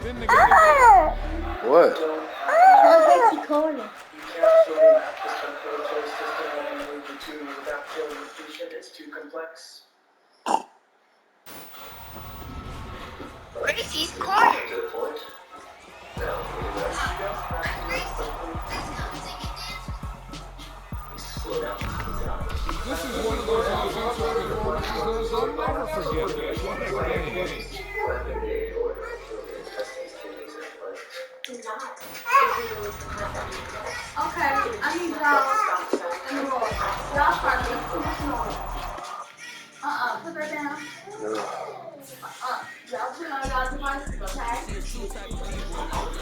What? Corner. Gracie's Corner. This is one of those offensive performances I'll never forget. What a game. Okay, I need y'all in the roll. Y'all start this. Put that down. Y'all put on y'all devices, okay?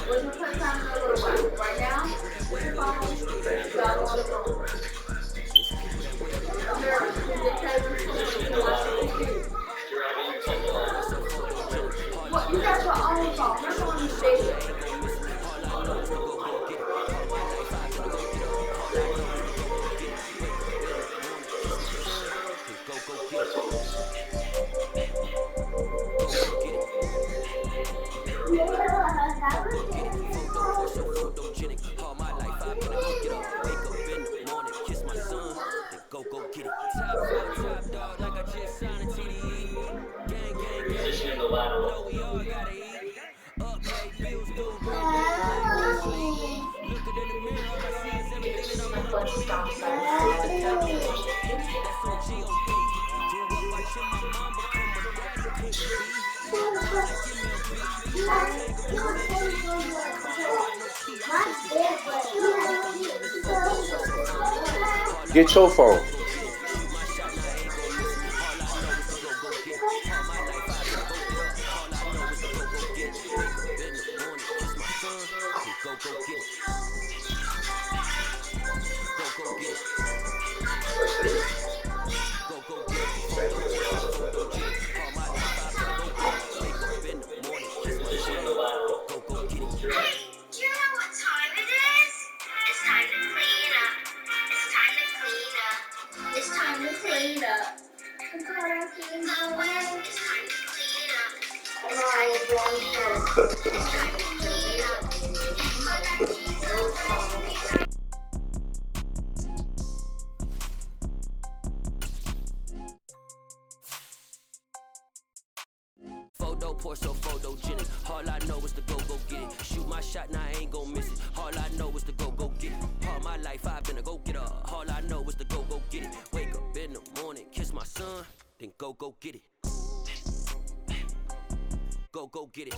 We're gonna put time in a little while. Right now, with your phone, y'all on the roll. America, the table, what, you got your own phone. You're on the station. Go get it. Top dog, like I just signed a TDE. Gang, position in the lateral. Know we all gotta eat. Up, pay bills, do break. Looking in the mirror, all I see is everything that I'm gonna do. That's on G.O.D. Grew up watching my mom become a daddy. Get your phone. Photo poor, so photogenic. All I know is to go get it. Shoot my shot, now I ain't gon' miss it. All I know is to go get it. All my life I've been a go-getter. All I know is to go get it. Wake up in the morning, kiss my son, then go get it. Go get it.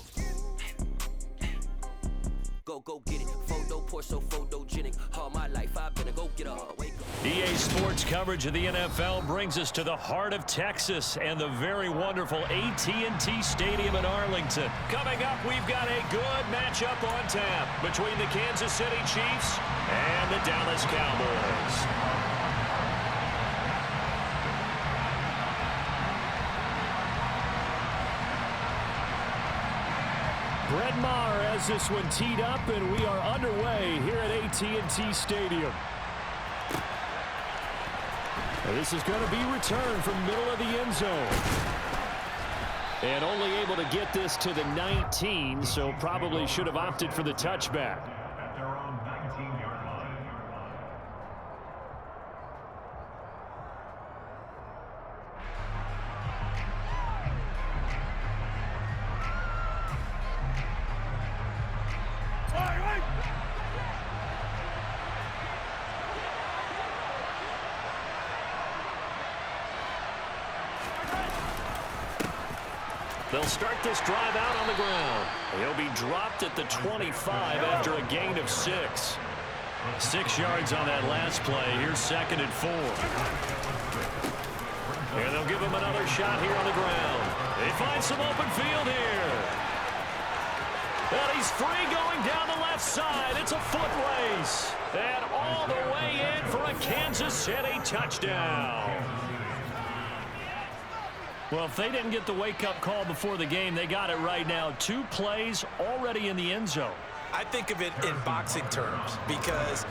Go get it. Photo poor, so photogenic. All my life I've been a go-getter. Wake up. EA Sports coverage of the NFL brings us to the heart of Texas and the very wonderful AT&T Stadium in Arlington. Coming up, we've got a good matchup on tap between the Kansas City Chiefs and the Dallas Cowboys. Brett Maher has this one teed up, and we are underway here at AT&T Stadium. And this is going to be returned from middle of the end zone. And only able to get this to the 19, so probably should have opted for the touchback. They'll start this drive out on the ground. He'll be dropped at the 25 after a gain of 6. 6 yards on that last play. Here's 2nd and 4. And they'll give him another shot here on the ground. They find some open field here. And he's free going down the left side. It's a foot race. And all the way in for a Kansas City touchdown. Well, if they didn't get the wake-up call before the game, they got it right now. 2 plays already in the end zone. I think of it in boxing terms because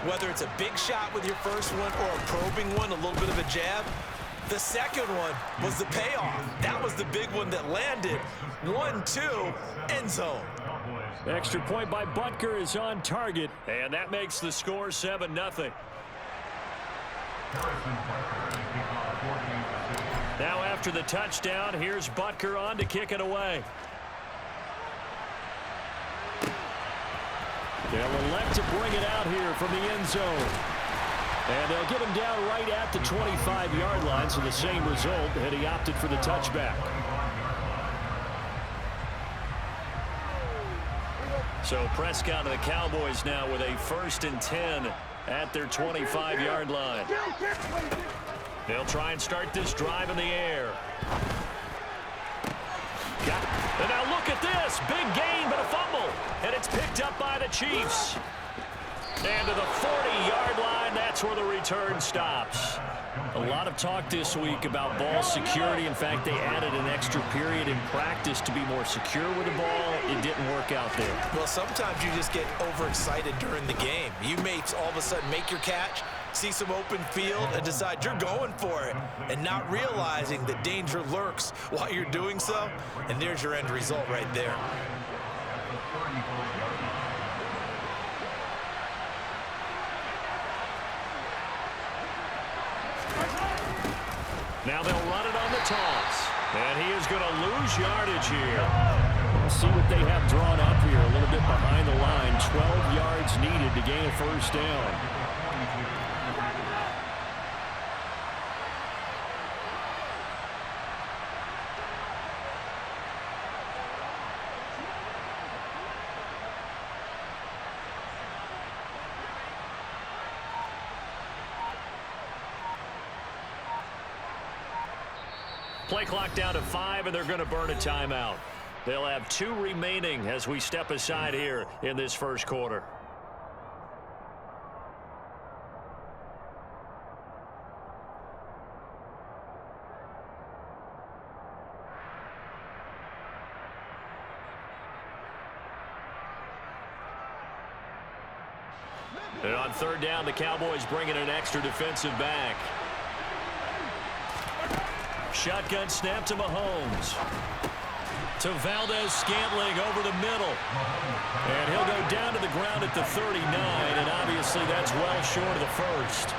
whether it's a big shot with your first one or a probing one, a little bit of a jab, the second one was the payoff. That was the big one that landed. 1-2, end zone. Extra point by Butker is on target, and that makes the score 7-0. Now after the touchdown, here's Butker on to kick it away. They'll elect to bring it out here from the end zone. And they'll get him down right at the 25-yard line, so the same result had he opted for the touchback. So Prescott and the Cowboys now with a 1st and 10 at their 25-yard line. They'll try and start this drive in the air. And now look at this. Big gain, but a fumble. And it's picked up by the Chiefs. And to the 40-yard line, that's where the return stops. A lot of talk this week about ball security. In fact, they added an extra period in practice to be more secure with the ball. It didn't work out there. Well, sometimes you just get overexcited during the game. You may all of a sudden make your catch, see some open field, and decide you're going for it, and not realizing that danger lurks while you're doing so. And there's your end result right there. Now they'll run it on the toss. And he is going to lose yardage here. We'll see what they have drawn up here. A little bit behind the line. 12 yards needed to gain a 1st down. Play clock down to 5, and they're going to burn a timeout. They'll have 2 remaining as we step aside here in this 1st quarter. And on 3rd down, the Cowboys bring in an extra defensive back. Shotgun snap to Mahomes. To Valdez-Scantling over the middle. And he'll go down to the ground at the 39, and obviously that's well short of the 1st.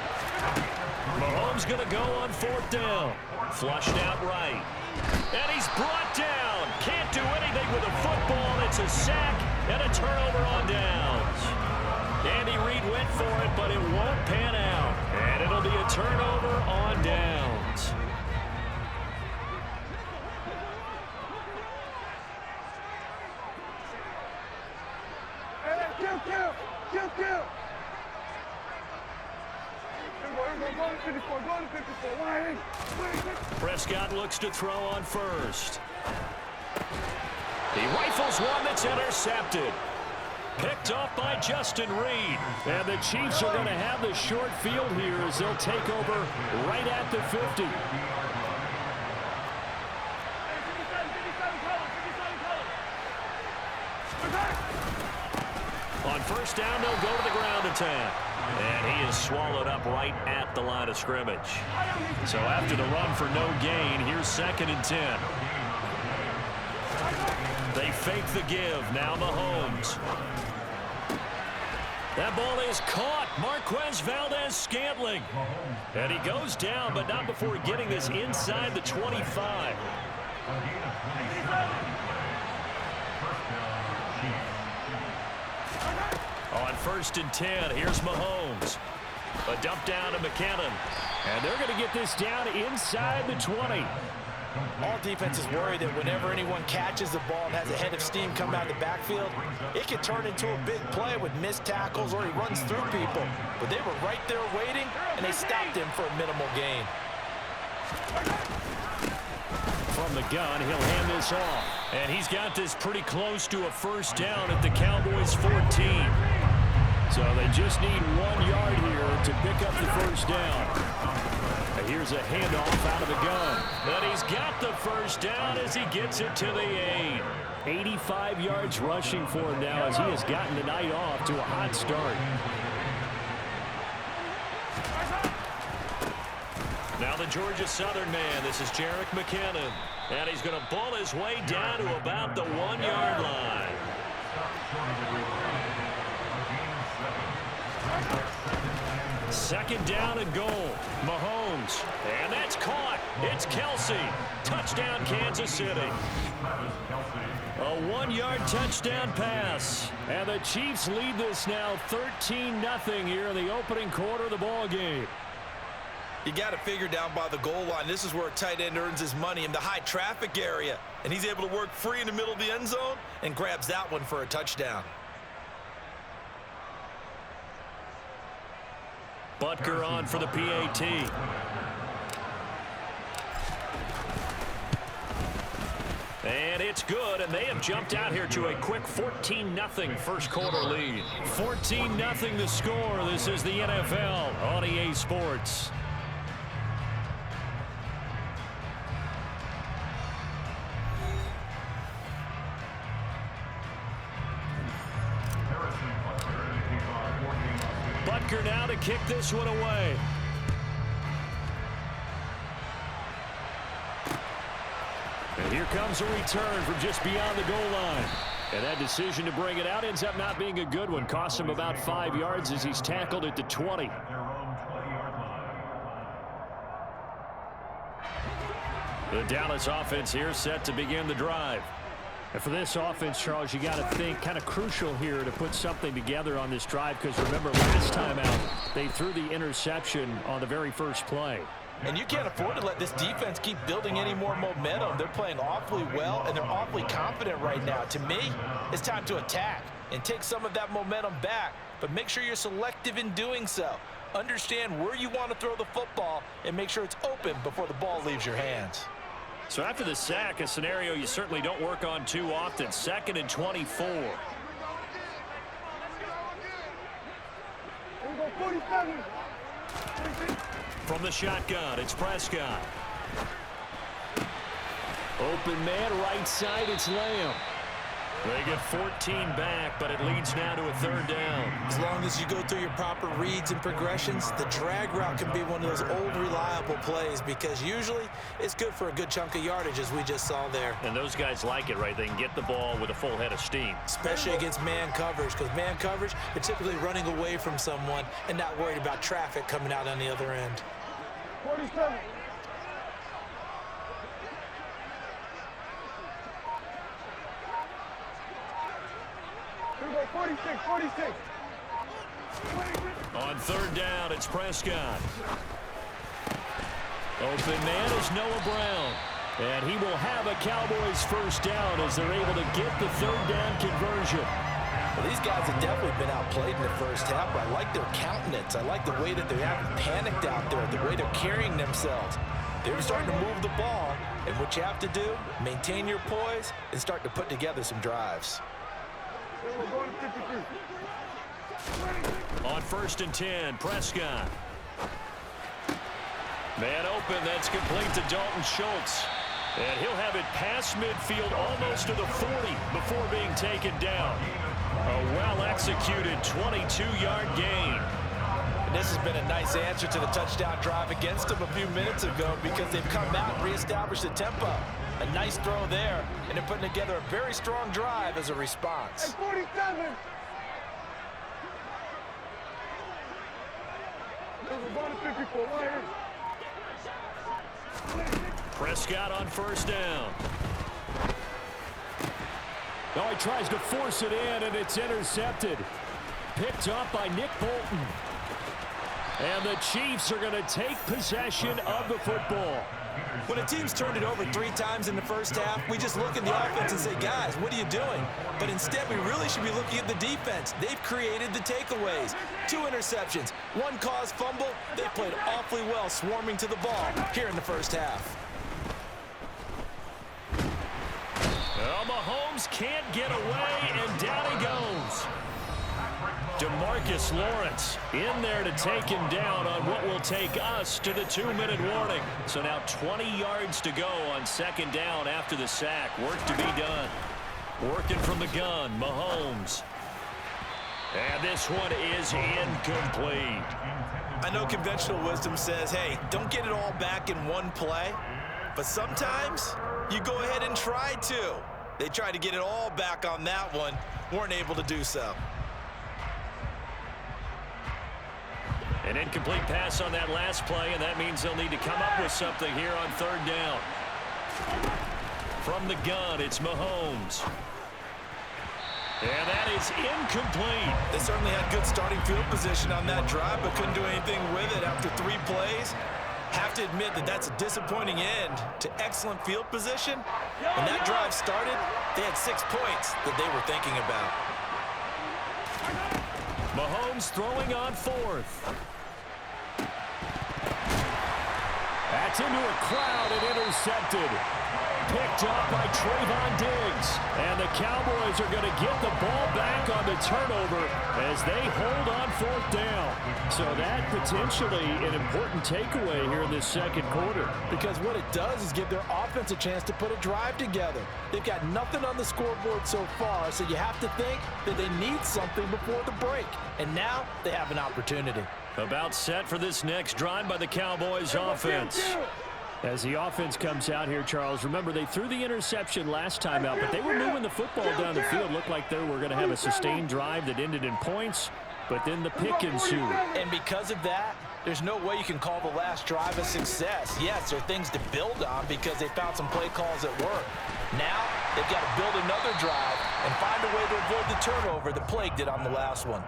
Mahomes going to go on 4th down. Flushed out right. And he's brought down. Can't do anything with a football. It's a sack and a turnover on downs. Andy Reid went for it, but it won't pan out. And it'll be a turnover on downs. Prescott looks to throw on 1st. He rifles one that's intercepted. Picked off by Justin Reid. And the Chiefs are going to have the short field here as they'll take over right at the 50. On 1st down, they'll go to the ground attack. And he is swallowed up right at the line of scrimmage. So after the run for no gain, here's 2nd and 10. They fake the give. Now Mahomes. That ball is caught. Marquez Valdez-Scantling. And he goes down, but not before getting this inside the 25. On 1st and 10, here's Mahomes. A dump down to McKinnon. And they're going to get this down inside the 20. All defenses worry that whenever anyone catches the ball and has a head of steam coming out of the backfield, it can turn into a big play with missed tackles or he runs through people. But they were right there waiting, and they stopped him for a minimal gain. From the gun, he'll hand this off. And he's got this pretty close to a 1st down at the Cowboys' 14. So they just need 1 yard here to pick up the 1st down. And here's a handoff out of the gun. And he's got the 1st down as he gets it to the 8. 85 yards rushing for him now as he has gotten the night off to a hot start. Now the Georgia Southern man. This is Jerick McKinnon. And he's going to bull his way down to about the 1 yard line. Second down and goal. Mahomes. And that's caught. It's Kelsey. Touchdown, Kansas City. A 1-yard touchdown pass. And the Chiefs lead this now 13-0 here in the opening quarter of the ball game. You got to figure down by the goal line. This is where a tight end earns his money in the high traffic area. And he's able to work free in the middle of the end zone and grabs that one for a touchdown. Butker on for the PAT. And it's good, and they have jumped out here to a quick 14-0 first quarter lead. 14-0 the score. This is the NFL on EA Sports. Butker now to kick this one away. And here comes a return from just beyond the goal line. And that decision to bring it out ends up not being a good one. Costs him about 5 yards as he's tackled at the 20. The Dallas offense here set to begin the drive. And for this offense, Charles, you got to think kind of crucial here to put something together on this drive, because remember last time out they threw the interception on the very first play. And you can't afford to let this defense keep building any more momentum. They're playing awfully well, and they're awfully confident right now. To me, it's time to attack and take some of that momentum back, but make sure you're selective in doing so. Understand where you want to throw the football and make sure it's open before the ball leaves your hands. So after the sack, a scenario you certainly don't work on too often. 2nd and 24. From the shotgun, it's Prescott. Open man, right side, it's Lamb. They get 14 back, but it leads now to a 3rd down. As long as you go through your proper reads and progressions, the drag route can be one of those old reliable plays, because usually it's good for a good chunk of yardage, as we just saw there. And those guys like it, right? They can get the ball with a full head of steam. Especially against man coverage, because man coverage, they're typically running away from someone and not worried about traffic coming out on the other end. 47. Here we go, 46. On 3rd down, it's Prescott. Open man is Noah Brown. And he will have a Cowboys 1st down as they're able to get the 3rd down conversion. Well, these guys have definitely been outplayed in the first half, but I like their countenance. I like the way that they haven't panicked out there, the way they're carrying themselves. They're starting to move the ball, and what you have to do, maintain your poise and start to put together some drives. On 1st and 10, Prescott. Man open, that's complete to Dalton Schultz. And he'll have it past midfield almost to the 40 before being taken down. A well-executed 22-yard gain. And this has been a nice answer to the touchdown drive against them a few minutes ago, because they've come out and reestablished the tempo. A nice throw there, and they're putting together a very strong drive as a response. 47. Prescott on 1st down. Oh, he tries to force it in, and it's intercepted. Picked up by Nick Bolton. And the Chiefs are going to take possession of the football. When a team's turned it over 3 times in the first half, we just look at the offense and say, guys, what are you doing? But instead, we really should be looking at the defense. They've created the takeaways. 2 interceptions, 1 caused fumble. They played awfully well swarming to the ball here in the first half. Well, Mahomes can't get away, and down he goes. DeMarcus Lawrence in there to take him down on what will take us to the 2-minute warning. So now 20 yards to go on 2nd down after the sack. Work to be done. Working from the gun, Mahomes. And this one is incomplete. I know conventional wisdom says, hey, don't get it all back in one play. But sometimes you go ahead and try to. They tried to get it all back on that one, weren't able to do so. An incomplete pass on that last play, and that means they'll need to come up with something here on third down. From the gun, it's Mahomes. And that is incomplete. They certainly had good starting field position on that drive, but couldn't do anything with it after 3 plays. Have to admit that that's a disappointing end to excellent field position. When that drive started, they had 6 points that they were thinking about. Mahomes throwing on 4th. That's into a crowd and intercepted. Picked up by Trayvon Diggs. And the Cowboys are going to get the ball back on the turnover as they hold on 4th down. So that potentially an important takeaway here in this second quarter. Because what it does is give their offense a chance to put a drive together. They've got nothing on the scoreboard so far, so you have to think that they need something before the break. And now they have an opportunity. About set for this next drive by the Cowboys offense. As the offense comes out here, Charles, remember they threw the interception last time out, but they were moving the football down the field. Looked like they were going to have a sustained drive that ended in points, but then the pick ensued. And because of that, there's no way you can call the last drive a success. Yes, there are things to build on because they found some play calls that work. Now they've got to build another drive and find a way to avoid the turnover that plagued it on the last one.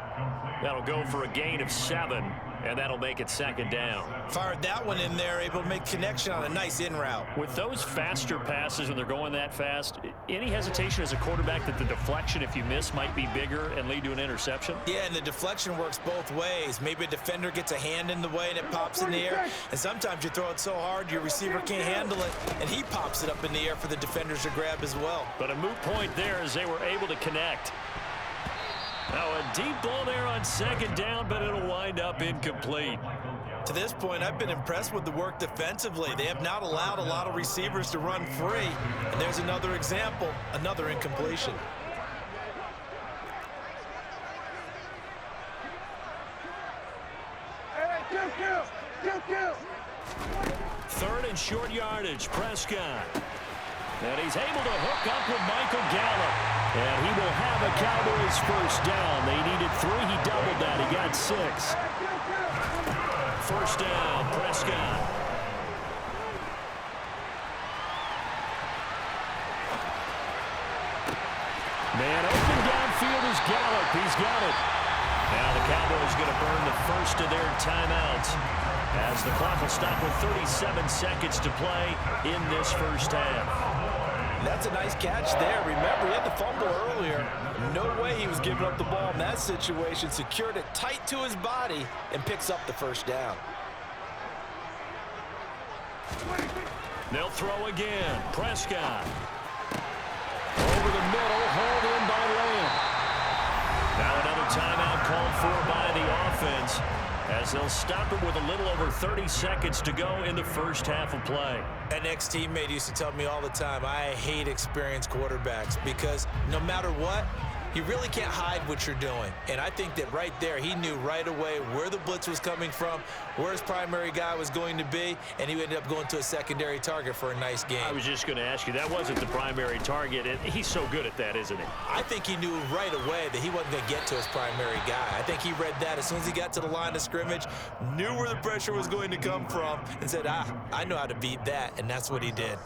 That'll go for a gain of 7, and that'll make it 2nd down. Fired that one in there, able to make connection on a nice in route. With those faster passes when they're going that fast, any hesitation as a quarterback that the deflection, if you miss, might be bigger and lead to an interception? Yeah, and the deflection works both ways. Maybe a defender gets a hand in the way and it pops in the air, and sometimes you throw it so hard your receiver can't handle it, and he pops it up in the air for the defenders to grab as well. But a moot point there as they were able to connect. Now a deep ball there on 2nd down, but it'll wind up incomplete. To this point, I've been impressed with the work defensively. They have not allowed a lot of receivers to run free. And there's another example, another incompletion. Third and short yardage, Prescott. And he's able to hook up with Michael Gallup. And he will have a Cowboys first down. They needed 3. He doubled that. He got 6. First down, Prescott. Man open downfield is Gallup. He's got it. Now the Cowboys going to burn the first of their timeouts as the clock will stop with 37 seconds to play in this first half. That's a nice catch there. Remember, he had the fumble earlier. No way he was giving up the ball in that situation. Secured it tight to his body and picks up the first down. They'll throw again. Prescott. Over the middle, hauled in by Lamb. Now another timeout called for by the offense as they'll stop it with a little over 30 seconds to go in the first half of play. An ex-teammate used to tell me all the time, I hate experienced quarterbacks because no matter what, you really can't hide what you're doing. And I think that right there, he knew right away where the blitz was coming from, where his primary guy was going to be, and he ended up going to a secondary target for a nice game. I was just going to ask you, that wasn't the primary target, and he's so good at that, isn't he? I think he knew right away that he wasn't going to get to his primary guy. I think he read that as soon as he got to the line of scrimmage, knew where the pressure was going to come from, and said, I know how to beat that, and that's what he did.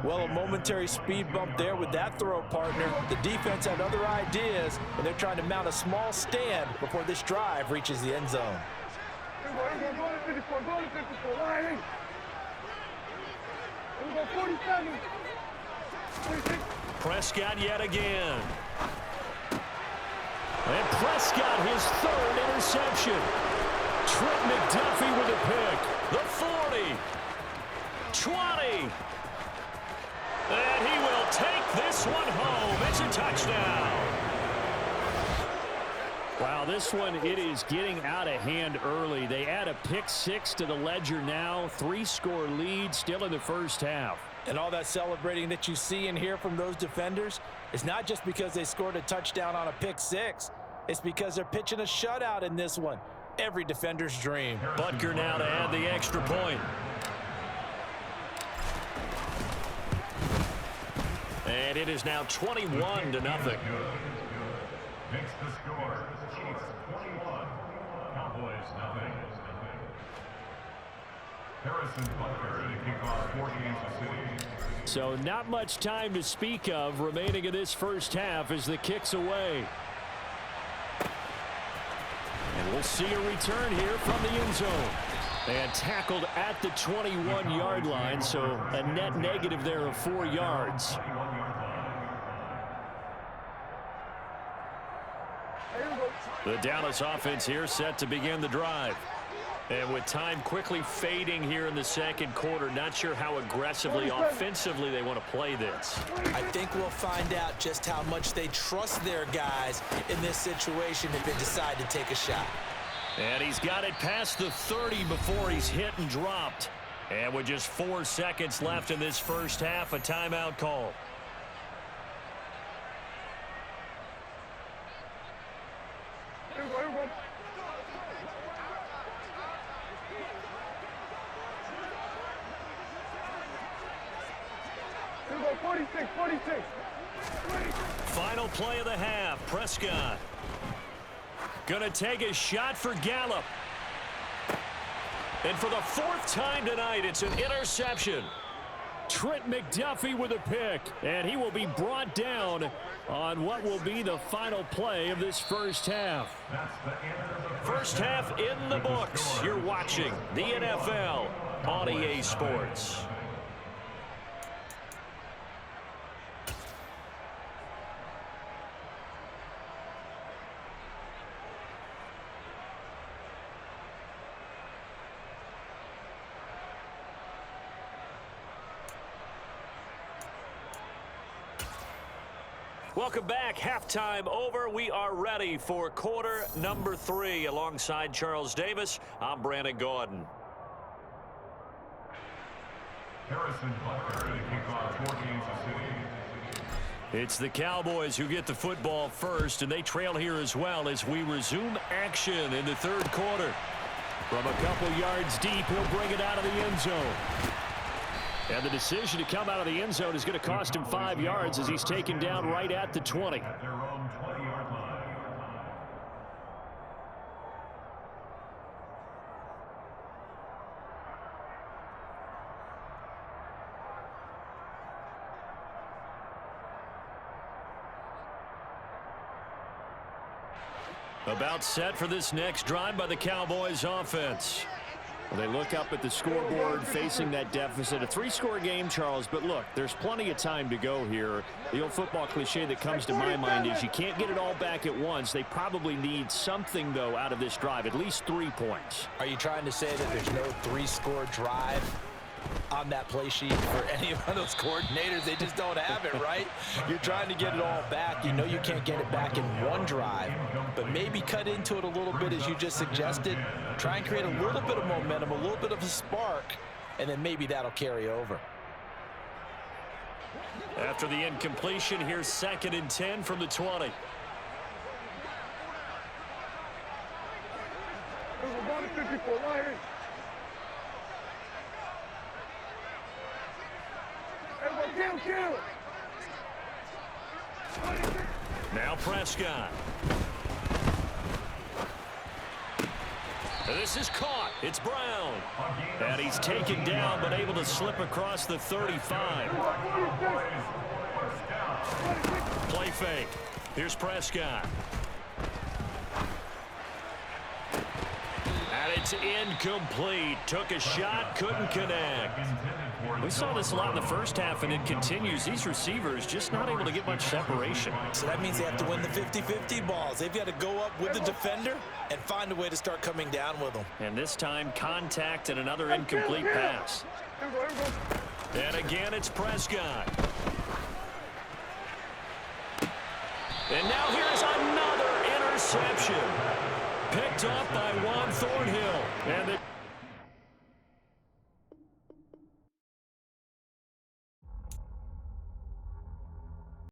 Well, a momentary speed bump there with that throw, partner. The defense had other ideas, and they're trying to mount a small stand before this drive reaches the end zone. Prescott yet again. And Prescott, his 3rd interception. Trent McDuffie with a pick. The 40. 20. And he will take this one home. It's a touchdown. Wow, this one, it is getting out of hand early. They add a pick 6 to the ledger now. 3-score lead still in the first half. And all that celebrating that you see and hear from those defenders is not just because they scored a touchdown on a pick 6. It's because they're pitching a shutout in this one. Every defender's dream. Butker now to add the extra point. And it is now 21-0. Makes the score. Chiefs 21, Cowboys nothing. Harrison Butker to kick off for Kansas City. So not much time to speak of remaining in this first half as the kick's away. And we'll see a return here from the end zone. And tackled at the 21-yard line, so a net negative there of 4 yards. The Dallas offense here set to begin the drive. And with time quickly fading here in the second quarter, not sure how aggressively, offensively they want to play this. I think we'll find out just how much they trust their guys in this situation if they decide to take a shot. And he's got it past the 30 before he's hit and dropped. And with just 4 seconds left in this first half, a timeout call. Final play of the half. Prescott gonna take a shot for Gallup. And for the 4th time tonight, it's an interception. Trent McDuffie with a pick, and he will be brought down on what will be the final play of this first half. First half in the books. You're watching the NFL on EA Sports. Welcome back. Halftime over. We are ready for quarter number 3. Alongside Charles Davis, I'm Brandon Gordon. Harrison Butker to kick off for Kansas City. It's the Cowboys who get the football first, and they trail here as well as we resume action in the third quarter. From a couple yards deep, he'll bring it out of the end zone. And the decision to come out of the end zone is going to cost him 5 yards as he's taken down right at the 20. At their own 20-yard line. About set for this next drive by the Cowboys offense. Well, they look up at the scoreboard facing that deficit. A 3-score game, Charles, but look, there's plenty of time to go here. The old football cliche that comes to my mind is you can't get it all back at once. They probably need something, though, out of this drive, at least 3 points. Are you trying to say that there's no 3-score drive on that play sheet for any of those coordinators? They just don't have it, right? You're trying to get it all back. You know you can't get it back in one drive, but maybe cut into it a little bit as you just suggested. Try and create a little bit of momentum, a little bit of a spark, and then maybe that'll carry over. After the incompletion, here's 2nd and 10 from the 20. Now Prescott. This is caught. It's Brown. And he's taken down but able to slip across the 35. Play fake. Here's Prescott. And it's incomplete. Took a shot, couldn't connect. We saw this a lot in the first half, and it continues. These receivers just not able to get much separation. So that means they have to win the 50-50 balls. They've got to go up with the defender and find a way to start coming down with them. And this time, contact and another incomplete pass. And again, it's Prescott. And now here's another interception. Picked up by Juan Thornhill. And